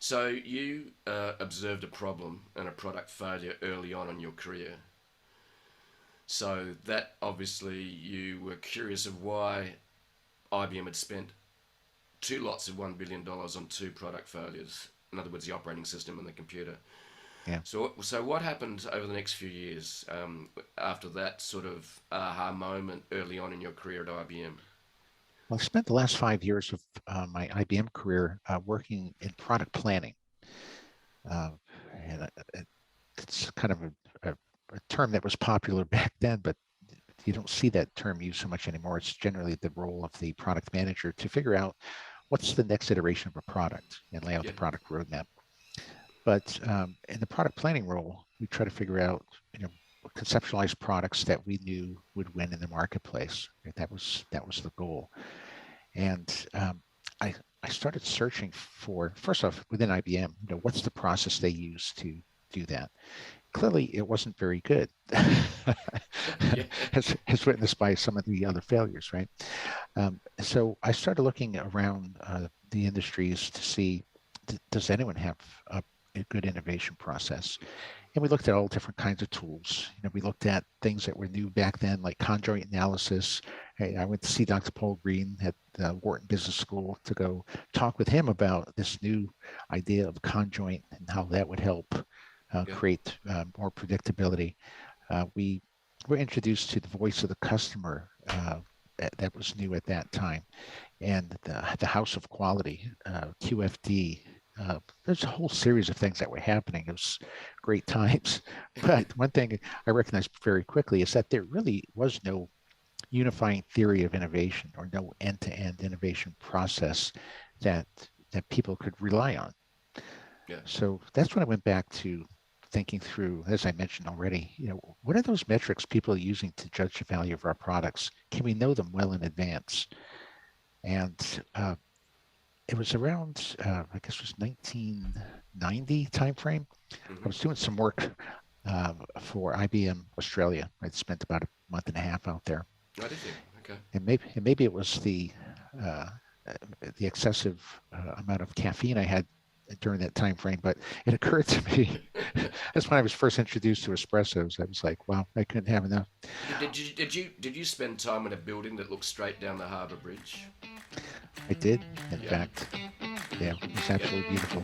So you observed a problem and a product failure early on in your career. So that obviously you were curious of why IBM had spent two lots of $1 billion on two product failures. In other words, the operating system and the computer. Yeah. So what happened over the next few years after that sort of aha moment early on in your career at IBM? Well, I spent the last 5 years of my IBM career working in product planning. Uh, and it's kind of a term that was popular back then, but you don't see that term used so much anymore. It's generally the role of the product manager to figure out what's the next iteration of a product and lay out Yeah, the product roadmap. But in the product planning role, we try to figure out, conceptualize products that we knew would win in the marketplace. Right? That was the goal. And I I started searching for, first off, within IBM, what's the process they use to do that? Clearly, it wasn't very good, yeah, as witnessed by some of the other failures, right? So I started looking around the industries to see, does anyone have a good innovation process? And we looked at all different kinds of tools. We looked at things that were new back then, like conjoint analysis. Hey, I went to see Dr. Paul Green at Wharton Business School to go talk with him about this new idea of conjoint and how that would help yeah, create more predictability. We were introduced to the voice of the customer that was new at that time, and the House of Quality, QFD. There's a whole series of things that were happening. It was great times. But one thing I recognized very quickly is that there really was no unifying theory of innovation or no end-to-end innovation process that that people could rely on. yeah. So that's when I went back to thinking through, as I mentioned already, what are those metrics people are using to judge the value of our products? Can we know them well in advance? And it was around, I guess it was 1990 timeframe. I Hmm. was doing some work for IBM Australia. I'd spent about a month and a half out there, I did you? Okay. and maybe it was uh, the excessive amount of caffeine I had during that time frame. But it occurred to me that's when I was first introduced to espressos. I was like, wow, I couldn't have enough. Did you spend time in a building that looks straight down the harbour bridge? I did, in Yeah, fact. Yeah, it was yeah. absolutely beautiful.